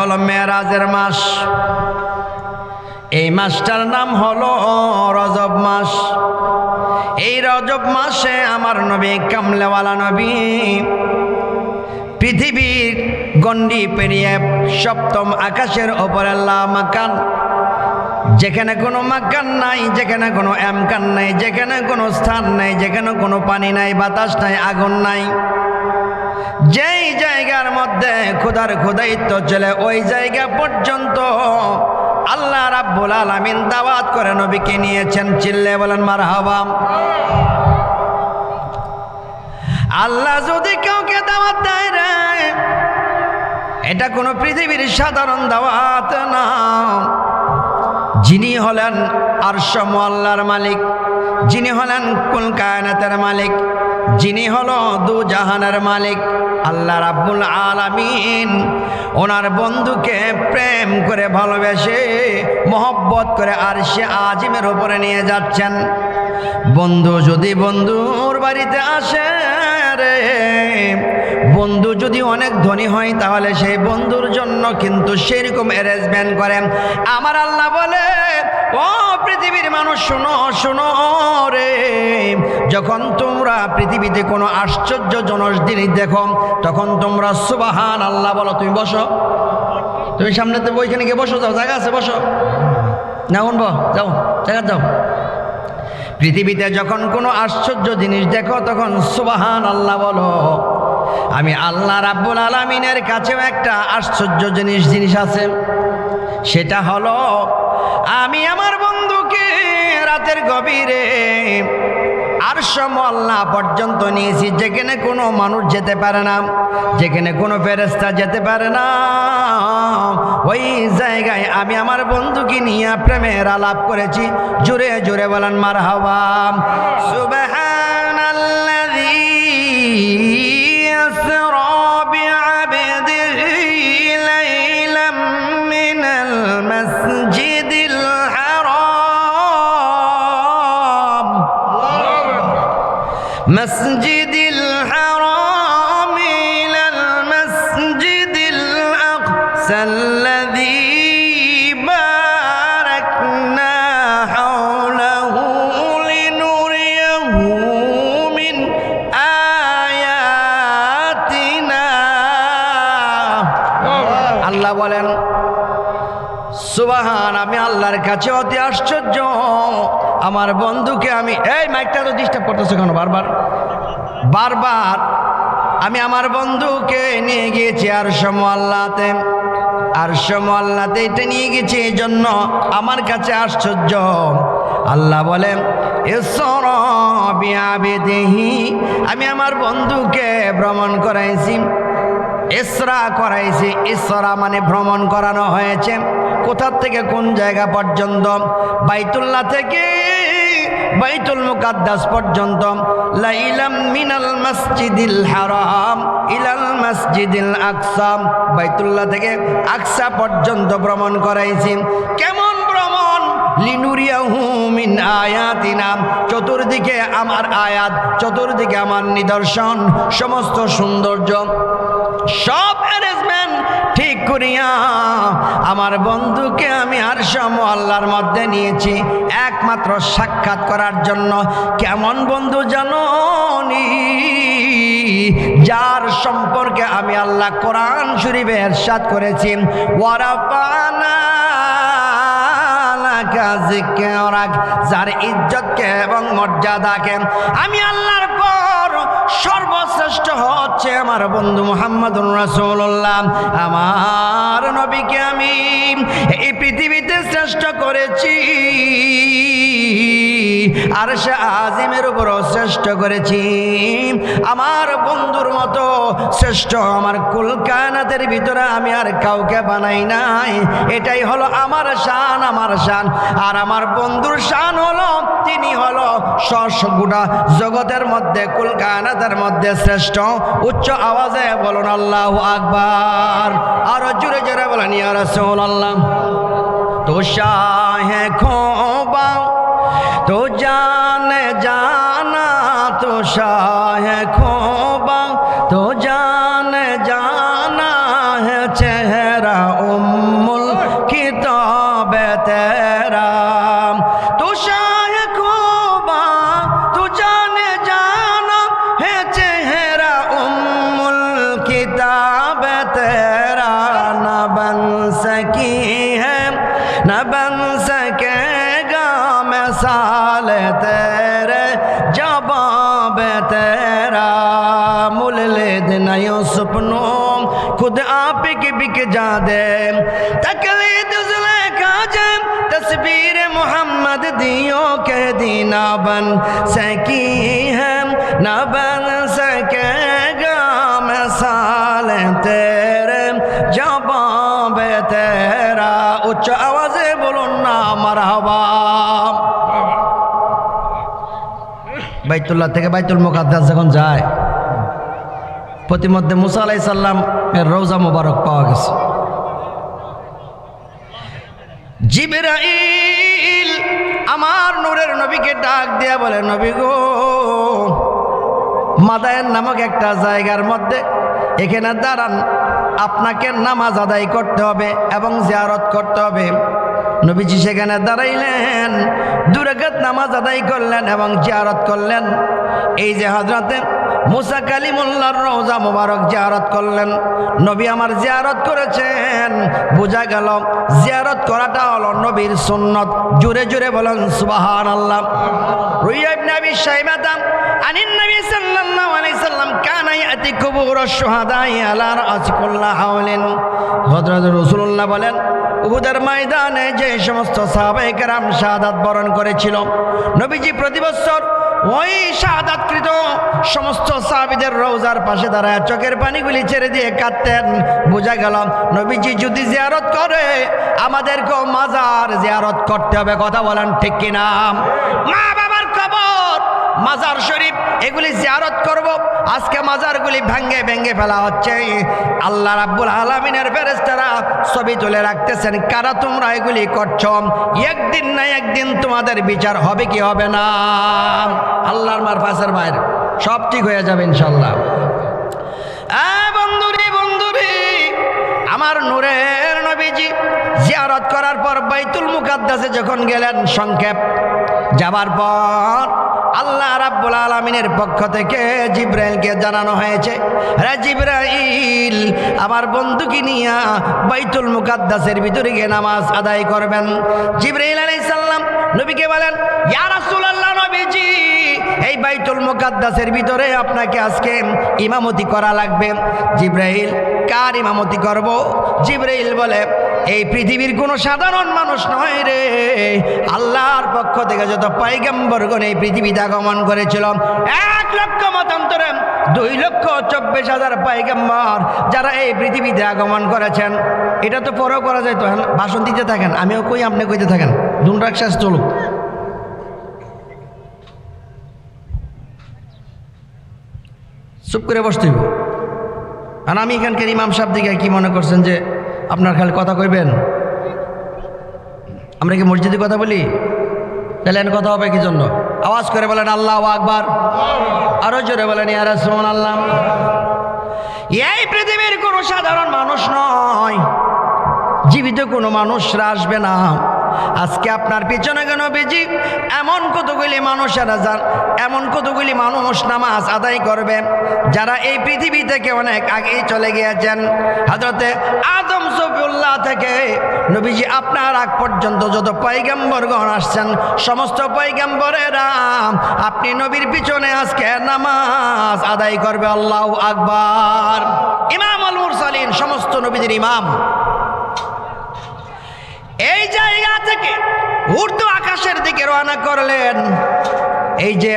হলো মেরাজের মাস। এই মাসটার নাম হলো রজব মাস। এই রজব মাসে আমার নবী কামলেওয়ালা নবী পৃথিবীর গণ্ডি পেরিয়ে সপ্তম আকাশের ওপরে আল্লাহ মাকান, যেখানে কোনো মাকান নাই, যেখানে কোনো আমকান নাই, যেখানে কোনো স্থান নাই, যেখানে কোনো পানি নাই, বাতাস নাই, আগুন নাই, যেই জায়গার মধ্যে খোদার খোদাইত্ব চলে ওই জায়গা পর্যন্ত আল্লাহ রাব্বুল আলামিন দাওয়াত করে নবীকে নিয়েছেন। চিল্লে বলেন মারহাবা। আল্লাহ যদি কাউকে দাওয়াত দেয় রে, এটা কোনো পৃথিবীর সাধারণ দাওয়াত না। যিনি হলেন আরশ মুআল্লার মালিক, যিনি হলেন কুল কায়নাতের মালিক, যিনি হলো দু জাহানের মালিক আল্লাহ রাব্বুল আলামিন ওনার বন্ধুকে প্রেম করে ভালোবেসে মহব্বত করে আরশে আজিমের উপরে নিয়ে যাচ্ছেন। বন্ধু যদি বন্ধুর বাড়িতে আসে রে, বন্ধু যদি অনেক ধনী হয় তাহলে সেই বন্ধুর জন্য কিন্তু সেরকম অ্যারেঞ্জমেন্ট করেন। আমার আল্লাহ বলে, ও পৃথিবীর মানুষ শোনো শোনো রে, যখন তোমরা পৃথিবীতে কোনো আশ্চর্যজনক জিনিস দেখো তখন তোমরা সুবহান আল্লাহ বলো। তুমি বসো, তুমি সামনেতে ওইখানে গিয়ে বসো, যাও, জায়গা আছে, বসো না, উনবো, যাও, জায়গা যাও। পৃথিবীতে যখন কোনো আশ্চর্য জিনিস দেখো তখন সুবহান আল্লাহ বলো। আমি আল্লাহ রাব্বুল আলামিনের কাছেও একটা আশ্চর্য জিনিস আছে, সেটা হলো আমি আমার বন্ধুকে রাতের গভীরে আরশ মুআল্লা পর্যন্ত নিয়েছি, যেখানে কোনো মানুষ যেতে পারে না, যেখানে কোনো ফেরেশতা যেতে পারে না। ওই জায়গায় আমি আমার বন্ধুকে নিয়ে প্রেমের আলাপ করেছি। জোরে জোরে বলেন মারহাবা। সুবহানাল্লাযী আসরা বিআবদিহি লাইলাম মিনাল মাসজিদিল হারাম মাসজিদিল হারাম ইলাল মাসজিদিল আকসাল্লাযী বারাকনা হাওলাহু লিনুরিয়াহু মিন আয়াতিনা। আল্লাহ বলেন সুবহান, আমি আল্লাহর কাছে অতি আশ্চর্য। আমার বন্ধুকে আমি, এই মাইকটা তো ডিস্টার্ব করতেছে কেন বারবার বারবার? আমি আমার বন্ধুকে নিয়ে গিয়েছি আরশ মুআল্লাতে। আরশ মুআল্লাতে এটা নিয়ে গেছি এই জন্য আমার কাছে আশ্চর্য। আল্লাহ বলেন ইসরা বিআবদিহি, আমি আমার বন্ধুকে ভ্রমণ করাইছি, ইসরা করাইছি। ইসরা মানে ভ্রমণ করানো হয়েছে। কোথা থেকে কোন জায়গা পর্যন্ত? বাইতুল্লাহ থেকে বাইতুল মুকাদ্দাস পর্যন্ত। লাইলাম মিনাল মাসজিদিল হারাম ইলাল মাসজিদিল আকসা, বাইতুল্লাহ থেকে আকসা পর্যন্ত ভ্রমণ করাইছি। কেমন ভ্রমণ? লিনুরিয়াহু মিন আয়াতিনা, চতুর্দিকে আমার আয়াত, চতুর্দিকে আমার নিদর্শন, সমস্ত সৌন্দর্য, সব অ্যারেঞ্জমেন্ট ঠিক করিয়া আমার বন্ধুকে আমি আরশ মুআল্লার মধ্যে নিয়েছি একমাত্র সাক্ষাৎ করার জন্য। কেমন বন্ধু জানো নি? যার সম্পর্কে আমি আল্লাহ কোরআন শরীফে ইরশাদ করেছি, ওয়ারাফানা লাকা যিকরাক, যার ইজ্জতকে এবং মর্যাদাকে আমি আল্লাহর পর সর্বশ্রেষ্ঠ হচ্ছে আমার বন্ধু মুহাম্মদুর রাসূলুল্লাহ। আমার নবীকে আমি এই পৃথিবীতে শ্রেষ্ঠ করেছি, আরশে আজিমের উপরও শ্রেষ্ঠ করেছি। আমার বন্ধুর মতো শ্রেষ্ঠ আমার কুল কায়নাতের ভিতরে আমি আর কাউকে বানাই নাই। এটাই হলো আমার শান, আমার শান। আর আমার বন্ধুর শান হলো তিনি হলো গোটা জগতের মধ্যে, কুল কায়নাতের মধ্যে শ্রেষ্ঠ। উচ্চ আওয়াজে বলুন আল্লাহু আকবার। আরো জোরে জোরে বলেন ইয়া রাসূলুল্লাহ। তো শাহে খোবা তো জানে জানা, তো শাহে খোবা তো জানে জানা है चेहरा न बन सकेगा मिसाल तेरे जवाब तेरा मुल ले नयो सपनों खुद आप की बिक जा दे तकलीद जुलेखा जब तस्वीर मोहम्मद दियो के दीना बन सकी है न बन सकेगा मिसाल तेरे जवाब तेरा उच्च आवाजे बोलुन ना मरहबा বাইতুল্লাহ থেকে বাইতুল মুকাদ্দাস যখন যায় প্রতিমধ্যে মুসা আলাইহিস সালাম এর রওজা মোবারক পাওয়া গেছে জিবরাইল আমার নূরের নবীকে ডাক দিয়া বলে নবী গো মাদায়েন নামক একটা জায়গার মধ্যে এখানে দাঁড়ান আপনাকে নামাজ আদায় করতে হবে এবং জিয়ারত করতে হবে নবীজি সেখানে দাঁড়াইলেন 2 রাকাত নামাজ আদায় করলেন এবং জিয়ারত করলেন এই যে হযরতে মুসা কালিমুল্লাহর রওজা মোবারক জিয়ারত করলেন নবী আমার জিয়ারত করেছেন বোঝা গেল জিয়ারত করাটা হলো নবীর সুন্নত জোরে জোরে বলেন সুবহানাল্লাহ রুইয়া ইবনে আবি শাইবা আনিন নবী সাল্লাল্লাহু আলাইহি সাল্লাম কানা ইয়াতি কুবুরুশ শুহাদাই আলা রাসি কুল্লি হাওলিন হযরত রাসূলুল্লাহ বলেন উহুদের ময়দানে যে সমস্ত সাহাবায়ে কেরাম শাহাদাত বরণ করেছিল নবীজি প্রতি বছর ওই শাহাদাতকৃত সমস্ত সাহাবীদের রওজার পাশে দাঁড়ায় চোখের পানিগুলি ছেড়ে দিয়ে কাঁদতেন বোঝা গেল নবীজি যদি জিয়ারত করে আমাদেরকেও মাজার জিয়ারত করতে হবে কথা বলেন ঠিক কিনা মা বাবার কবর মাজার শরীফ এগুলি জিয়ারত করব আজকে মাজারগুলি ভেঙে ভেঙে ফেলা হচ্ছে আল্লাহ রাব্বুল আলামিনের ফেরেশতারা ছবি তুলে রাখতেছেন কারা তোমরা এগুলি করছো একদিন না একদিন তোমাদের বিচার হবে কি হবে না আল্লাহর মারফাসের বাইরে সব ঠিক হয়ে যাবে ইনশাআল্লাহ বন্ধুরে আমার নূরের নবীজি জিয়ারত করার পর বাইতুল মুকাদ্দাসে যখন গেলেন সংক্ষেপ যাবার পর আল্লাহ রাব্বুল আলামিনের পক্ষ থেকে জিবরাইলকে জানানো হয়েছে রে জিবরাইল আমার বন্ধুকে নিয়ে বাইতুল মুকাদ্দাসের ভিতরে গিয়ে নামাজ আদায় করবেন জিবরাইল আলাইহিস সালাম নবীকে বলেন ইয়া রাসূলুল্লাহ নবীজি এই বাইতুল মুকাদ্দাসের ভিতরে আপনাকে আজকে ইমামতি করা লাগবে জিবরাইল কার ইমামতি করব জিবরাইল বলে এই পৃথিবীর কোনো সাধারণ মানুষ নয় রে আল্লাহর পক্ষ থেকে যত পয়গম্বরগণ এই পৃথিবীতে আগমন করেছিল 1 লক্ষ মতান্তরে 2,24,000 পয়গম্বর যারা এই পৃথিবীতে আগমন করেছেন এটা তো পরেও করা যায় তো ভাষণ দিতে থাকেন আমিও কই আপনি কইতে থাকেন দুন রাক্ষস চলুক চুপ করে বসতে হইব আর আমি এখানকার ইমাম সাহেব দিকে কি মনে করছেন যে আপনার খালি কথা কইবেন আমরা কি মসজিদে কথা বলি তাহলে কথা হবে কি জন্য আওয়াজ করে বলেন আল্লাহু আকবার আরো জোরে বলেন ইয়া রাসূলুল্লাহ এই পৃথিবীর কোনো সাধারণ মানুষ নয় জীবিত কোনো মানুষরা আসবে না আজকে আপনার পিছনে কেন নবীজি এমন কতগুলি মানুষেরা এমন কতগুলি মানুষ নামাজ আদায় করবে যারা এই পৃথিবী থেকে অনেক আগেই চলে গিয়েছেন হযরতে আদম সফিউল্লাহ থেকে নবীজি আপনার আগ পর্যন্ত যত পয়গম্বরগণ আসছেন সমস্ত পয়গম্বরেরা আপনি নবীর পিছনে আজকে নামাজ আদায় করবে আল্লাহু আকবার ইমামুল মুরসালিন সমস্ত নবীদের ইমাম এই জায়গা থেকে উর্দু আকাশের দিকে রওনা করলেন এই যে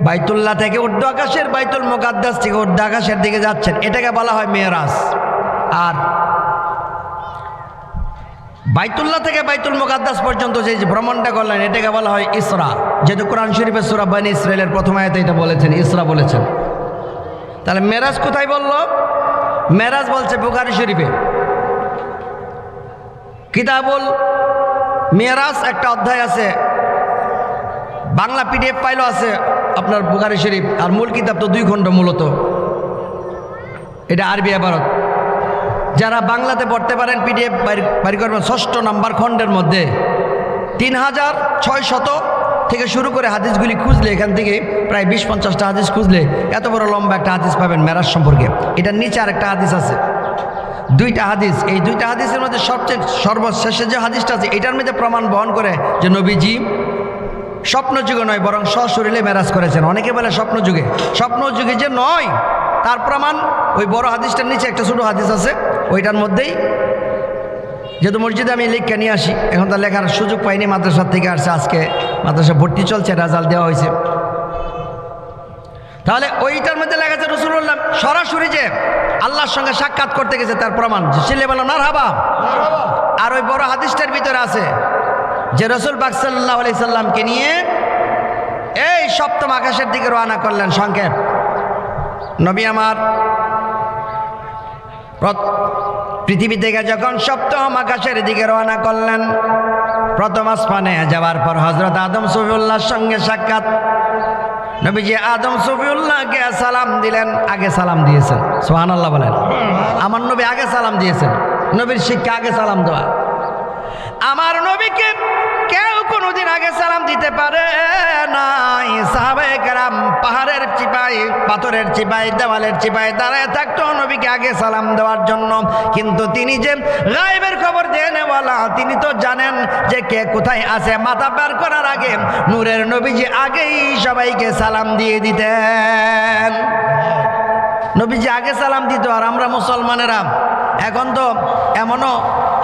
বাইতুল্লাহ থেকে উর্দু আকাশের বাইতুল মুকাদ্দাস থেকে উর্দু আকাশের দিকে যাচ্ছেন এটাকে বলা হয় মেরাজ আর বাইতুল্লাহ থেকে বাইতুল মুকাদ্দাস পর্যন্ত যে ভ্রমণটা করলেন এটাকে বলা হয় ইসরা যেহেতু কোরআন শরীফের সূরা বনী ইসরাইলের প্রথম আয়াতে এটা বলেছেন ইসরা বলেছেন তাহলে মেরাজ কোথায় বলল মেরাজ বলছে বুখারী শরীফে কিতাবুল মেরাজ একটা অধ্যায় আছে বাংলা পিডিএফ ফাইলও আছে আপনার বুখারী শরীফ আর মূল কিতাব তো 2 খণ্ড মূলত এটা আরবি ইবারত যারা বাংলাতে পড়তে পারেন পিডিএফ বাড়ি করবেন 6ষ্ঠ নাম্বার খণ্ডের মধ্যে 3600 থেকে শুরু করে হাদিসগুলি খুঁজলে এখান থেকে প্রায় 20-50টা হাদিস খুঁজলে এত বড় লম্বা একটা হাদিস পাবেন মেরাজ সম্পর্কে এটার নিচে আর একটা হাদিস আছে দুইটা হাদিস, এই দুইটা হাদিসের মধ্যে সবচেয়ে সর্বশেষে যে হাদিসটা আছে এটার মধ্যে প্রমাণ বহন করে যে নবীজি স্বপ্নযুগে নয় বরং সশরীরে মেরাজ করেছেন। অনেকে বলে স্বপ্নযুগে, স্বপ্নযুগে যে নয় তার প্রমাণ ওই বড় হাদিসটার নিচে একটা ছোটো হাদিস আছে, ওইটার মধ্যেই, যেহেতু মসজিদে আমি লিখে নিয়ে আসি, এখন তার লেখার সুযোগ পাইনি, মাদ্রাসার থেকে আসছে, আজকে মাদ্রাসা ভর্তি চলছে, রেজাল্ট দেওয়া হয়েছে। তাহলে ওইটার মধ্যে লেখা আছে রাসূলুল্লাহ সরাসরি যে আল্লাহর সঙ্গে সাক্ষাৎ করতে গেছে তার প্রমাণ, ছেলে বলো মারহাবা। আর ওই বড় হাদিসটার ভিতরে আছে যে রাসূল পাক সাল্লাল্লাহু আলাইহি সাল্লামকে নিয়ে এই সপ্তম আকাশের দিকে রওনা করলেন। সংক্ষেপ, নবী আমার পৃথিবী থেকে যখন সপ্তম আকাশের দিকে রওনা করলেন, প্রথম আসমানে যাওয়ার পর হযরত আদম সফিউল্লাহর সঙ্গে সাক্ষাৎ। নবীজি আদম সফিউল্লাহকে সালাম দিলেন, আগে সালাম দিয়েছেন। সুবহানাল্লাহ বলেন। আমার নবী আগে সালাম দিয়েছেন, নবীর শিক্ষা আগে সালাম দেওয়া। আমার নবীকে কেউ কোনোদিন আগে সালাম দিতে পারে নাই। সাহাবায়ে কেরাম পাহাড়ের চিপায়, পাথরের চিপায়, দেওয়ালের চিপায় দাঁড়ায় থাকতো নবীকে আগে সালাম দেওয়ার জন্য। কিন্তু তিনি যে গায়েবের খবর দেনেওয়ালা, তিনি তো জানেন যে কে কোথায় আছে। মাথা পার করার আগে নূরের নবীজি আগেই সবাইকে সালাম দিয়ে দিতেন। নবীজি আগে সালাম দিত। আর আমরা মুসলমানেরা এখন তো এমনও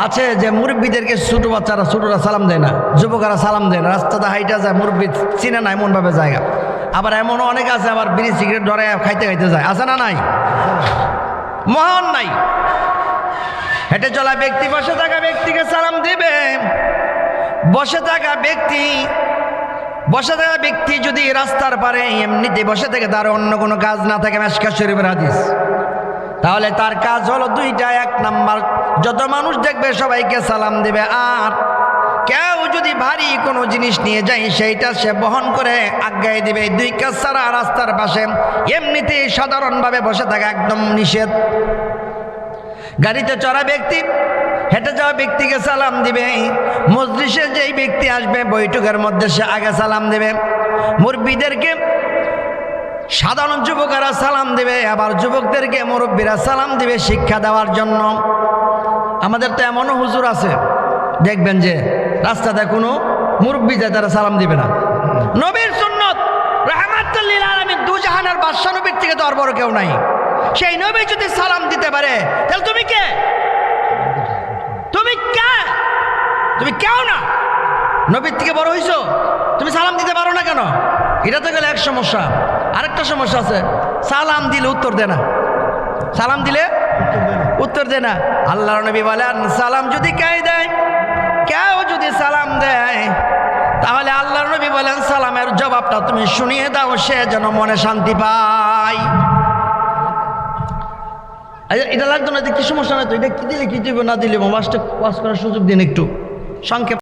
আছে যে মুরব্বীদেরকে ছোটো বাচ্চারা, ছোটোরা সালাম দেয় না, যুবকরা সালাম দেয় না, রাস্তাতে হাইটা যায়, মুরব্বী চিনে না এমনভাবে জায়গা। আবার এমনও অনেক আছে আবার বিড়ি সিগারেট ধরে খাইতে খাইতে যায়, আছে না নাই? মহান নাই। হেঁটে চলা ব্যক্তি বসে থাকা ব্যক্তিকে সালাম দিবে। বসে থাকা ব্যক্তি যদি রাস্তার পারে এমনিতে বসে থেকে তার অন্য কোনো কাজ না থাকে, মিশকাত শরীফের হাদিস, তাহলে তার কাজ হলো দুইটা। এক নাম্বার, যত মানুষ দেখবে সবাইকে সালাম দেবে। আর কেউ যদি ভারী কোনো জিনিস নিয়ে যায় সেইটা সে বহন করে আজ্ঞায় দিবে। দুই কাজ ছাড়া রাস্তার পাশে এমনিতে সাধারণভাবে বসে থাকা একদম নিষেধ। গাড়িতে চড়া ব্যক্তি, হেঁটে যাওয়া ব্যক্তিকে সালাম দিবে। মজলিসে যেই ব্যক্তি আসবে বৈঠকের মধ্যে সে আগে সালাম দেবে। মুরব্বীদেরকে সাধারণ যুবকেরা সালাম দেবে, আবার যুবকদেরকে মুরব্বীরা সালাম দিবে শিক্ষা দেওয়ার জন্য। আমাদের তো এমনও হুজুর আছে দেখবেন যে রাস্তাতে কোনো মুরব্বী যায় তারা সালাম দিবে না। নবীর সুন্নত রাহমাতুল লিল আলামিন, দুজাহানের বাদশা নবীর থেকে তো আর বড় কেউ নাই। সেই নবী যদি সালাম দিতে পারে তাহলে তুমি কে? তুমি কে? তুমি কেউ না। নবীর থেকে বড় হইছো, তুমি সালাম দিতে পারো না কেন? এটা তো গেলে এক সমস্যা। আরেকটা সমস্যা আছে, সালাম দিলে উত্তর দে না। সালাম দিলে উত্তর দে না। আল্লাহর নবী বলেন সালাম যদি কেউ যদি সালাম দেয় তাহলে আল্লাহর নবী বলেন সালামের জবাবটা তুমি শুনিয়ে দাও, সে যেন মনে শান্তি পায়। এটা লাগতো না, কি সমস্যা নাই তো, এটা কি দিলে কি দিব না দিলে মাসটা ওয়াজ করার সুযোগ দিন একটু সংক্ষেপ।